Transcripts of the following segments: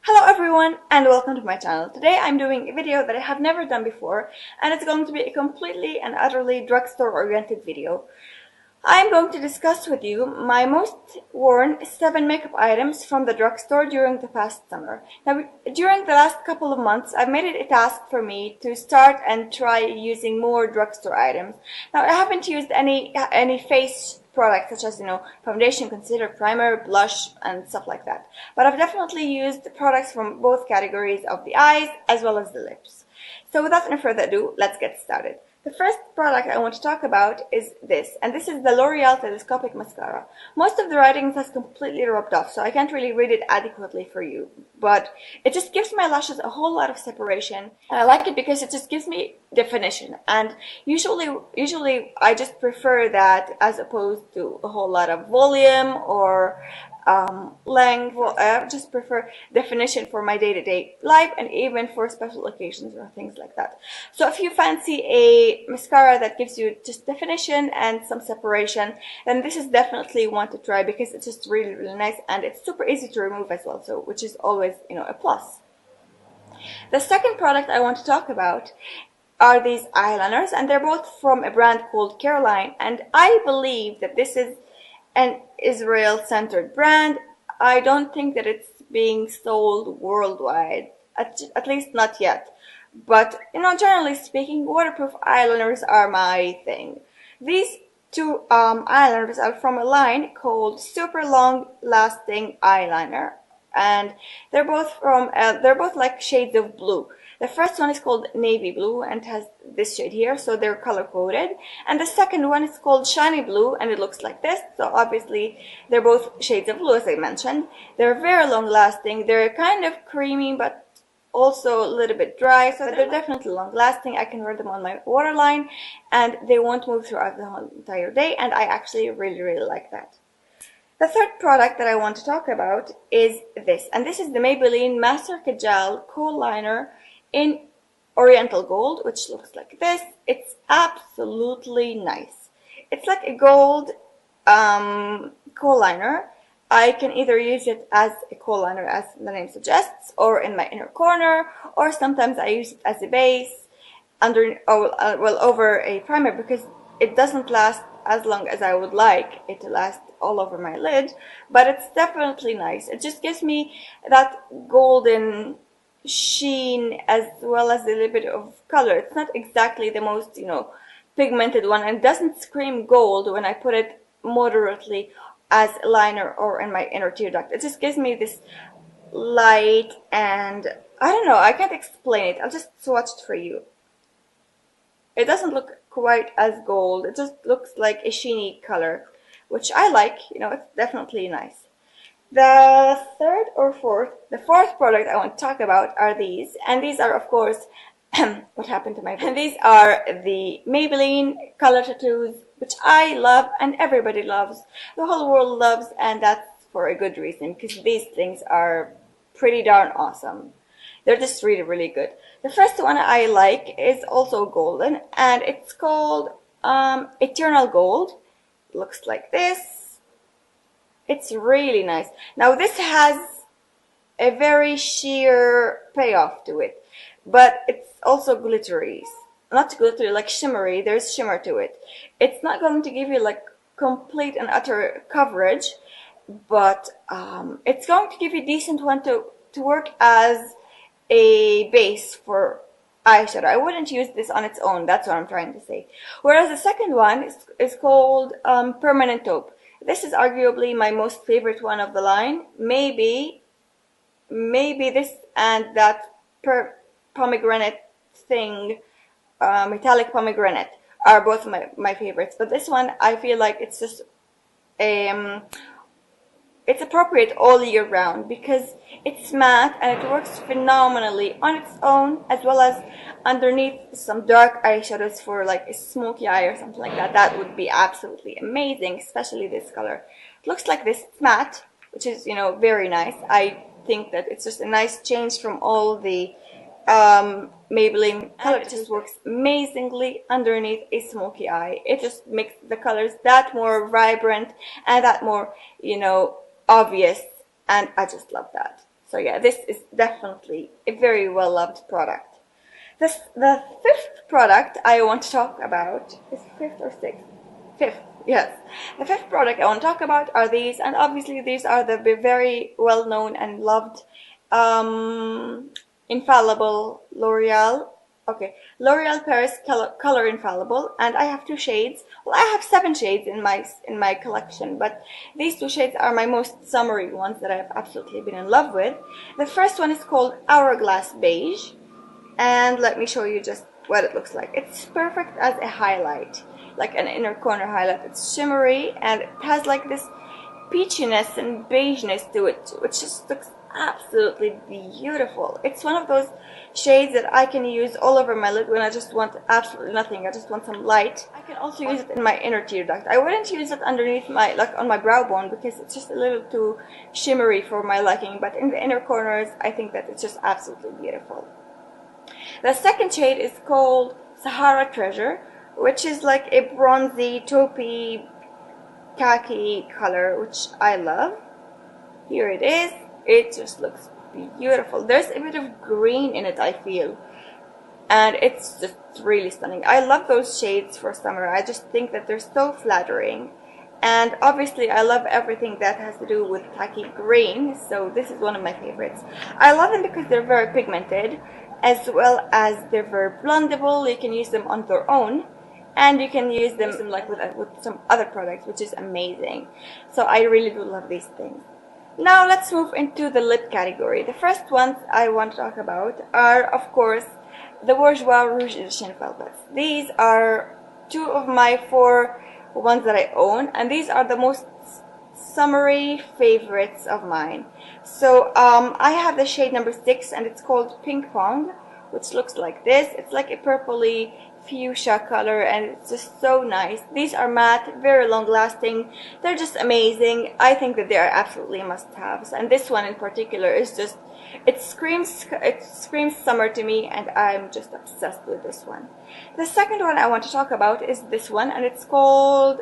Hello everyone and welcome to my channel. Today I'm doing a video that I have never done before, and it's going to be a completely and utterly drugstore oriented video. I'm going to discuss with you my most worn 7 makeup items from the drugstore during the past summer. Now, during the last couple of months, I've made it a task for me to start and try using more drugstore items. Now, I haven't used any face products such as, foundation, concealer, primer, blush, and stuff like that. But I've definitely used products from both categories of the eyes as well as the lips. So without any further ado, let's get started. The first product I want to talk about is this, and this is the Loreal Telescopic Mascara. Most of the writings has completely rubbed off, so I can't really read it adequately for you, but it just gives my lashes a whole lot of separation, and I like it because it just gives me definition, and usually I just prefer that as opposed to a whole lot of volume or length. Well, I just prefer definition for my day-to-day life and even for special occasions or things like that. So if you fancy a mascara that gives you just definition and some separation, then this is definitely one to try because it's just really nice and it's super easy to remove as well, so which is always a plus. The second product I want to talk about are these eyeliners, and they're both from a brand called Careline, and I believe that this is an Israel-centered brand. I don't think that it's being sold worldwide, at least not yet. But, generally speaking, waterproof eyeliners are my thing. These two eyeliners are from a line called Super Long Lasting Eyeliner, and they're both like shades of blue. The first one is called navy blue and has this shade here, so they're color coded. And the second one is called shiny blue and it looks like this. So obviously they're both shades of blue, as I mentioned. They're very long lasting. They're kind of creamy but also a little bit dry, so they're definitely long lasting. I can wear them on my waterline and they won't move throughout the whole entire day, and I actually really like that. The third product that I want to talk about is this, and this is the Maybelline Master Kajal Kohl Liner in Oriental Gold, which looks like this. It's absolutely nice. It's like a gold kohl liner. I can either use it as a kohl liner, as the name suggests, or in my inner corner, or sometimes I use it as a base over a primer, because it doesn't last as long as I would like it to last all over my lid, but it's definitely nice. It just gives me that golden sheen as well as a little bit of color. It's not exactly the most pigmented one, and doesn't scream gold when I put it moderately as a liner or in my inner tear duct. It just gives me this light, and I don't know, I can't explain it. I'll just swatch it for you. It doesn't look quite as gold. It just looks like a sheeny color, which I like. It's definitely nice. The fourth product I want to talk about are these, and these are, of course, what happened to my voice? And these are the Maybelline Color Tattoos, which I love and everybody loves. The whole world loves, and that's for a good reason, because these things are pretty darn awesome. They're just really good. The first one I like is also golden, and it's called Eternal Gold. It looks like this. It's really nice. Now this has a very sheer payoff to it, but it's also glittery. Not glittery, like shimmery. There's shimmer to it. It's not going to give you like complete and utter coverage, but it's going to give you a decent one to work as a base for eyeshadow. I wouldn't use this on its own. That's what I'm trying to say. Whereas the second one is called Permanent Taupe. This is arguably my most favorite one of the line. Maybe this and that pomegranate thing, metallic pomegranate, are both my favorites. But this one, I feel like it's just it's appropriate all year round because it's matte and it works phenomenally on its own, as well as underneath some dark eyeshadows for like a smoky eye or something like that. That would be absolutely amazing, especially this color. It looks like this. It's matte, which is, very nice. I think that it's just a nice change from all the Maybelline color. It just works amazingly underneath a smoky eye. It just makes the colors that more vibrant and that more, obvious, and I just love that. So yeah, this is definitely a very well loved product. The fifth product I want to talk about is fifth or sixth? Fifth, yes. The fifth product I want to talk about are these, and obviously these are the very well known and loved Infallible L'Oreal. Okay, L'Oreal Paris Color Infallible, and I have two shades. Well, I have 7 shades in my collection, but these 2 shades are my most summery ones that I've absolutely been in love with. The first one is called Hourglass Beige, and let me show you just what it looks like. It's perfect as a highlight, like an inner corner highlight. It's shimmery and it has like this peachiness and beigeness to it, which just looks absolutely beautiful. It's one of those shades that I can use all over my lid when I just want absolutely nothing. I just want some light. I can also use it in my inner tear duct. I wouldn't use it underneath my, like on my brow bone, because it's just a little too shimmery for my liking, but in the inner corners I think that it's just absolutely beautiful. The second shade is called Sahara Treasure, which is like a bronzy taupey khaki color, which I love. Here it is. It just looks beautiful. There's a bit of green in it, I feel, and it's just really stunning. I love those shades for summer. I just think that they're so flattering, and obviously I love everything that has to do with khaki green, so this is one of my favorites. I love them because they're very pigmented, as well as they're very blendable. You can use them on their own, and you can use them like with some other products, which is amazing. So I really do love these things. Now let's move into the lip category. The first ones I want to talk about are, of course, the Bourjois Rouge Edition Velvets. These are 2 of my 4 ones that I own, and these are the most summery favorites of mine. So I have the shade number 6, and it's called Pink Pong, which looks like this. It's like a purpley fuchsia color, and it's just so nice. These are matte, very long lasting. They're just amazing. I think that they are absolutely must-haves, and this one in particular is just, it screams summer to me, and I'm just obsessed with this one. The second one I want to talk about is this one, and it's called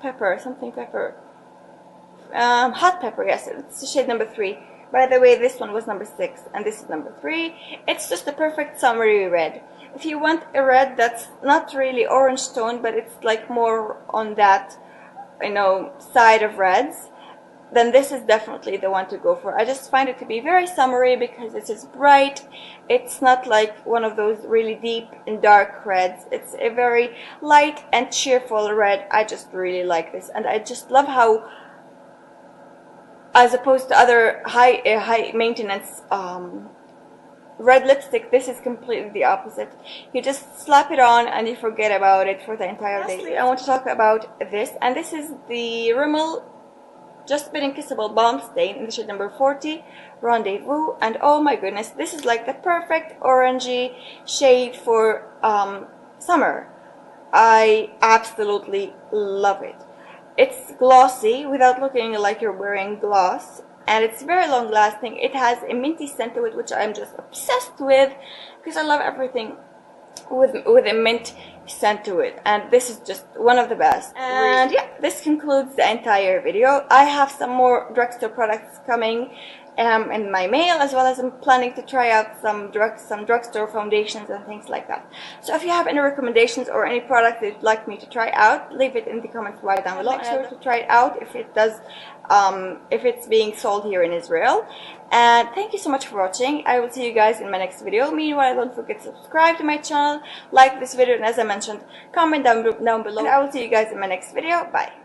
Pepper, something pepper, Hot Pepper. Yes, it's the shade number 3. By the way, this one was number 6, and this is number 3. It's just a perfect summery red. If you want a red that's not really orange tone, but it's like more on that, you know, side of reds, then this is definitely the one to go for. I just find it to be very summery because it is bright. It's not like one of those really deep and dark reds. It's a very light and cheerful red. I just really like this, and I just love how, as opposed to other high maintenance red lipstick, this is completely the opposite. You just slap it on and you forget about it for the entire day. Lastly, I want to talk about this, and this is the Rimmel Just Bitten Kissable Balm Stain in the shade number 40, Rendezvous, and oh my goodness, this is like the perfect orangey shade for summer. I absolutely love it. It's glossy without looking like you're wearing gloss, and it's very long lasting. It has a minty scent to it, which I'm just obsessed with because I love everything with a mint scent to it, and this is just one of the best. And yeah, this concludes the entire video. I have some more drugstore products coming in my mail, as well as I'm planning to try out some drugstore foundations and things like that. So if you have any recommendations or any product that you'd like me to try out, leave it in the comments right down below. Make sure to try it out if it does, if it's being sold here in Israel. And thank you so much for watching. I will see you guys in my next video. Meanwhile, don't forget to subscribe to my channel, like this video, and as I mentioned, comment down below. And I will see you guys in my next video. Bye.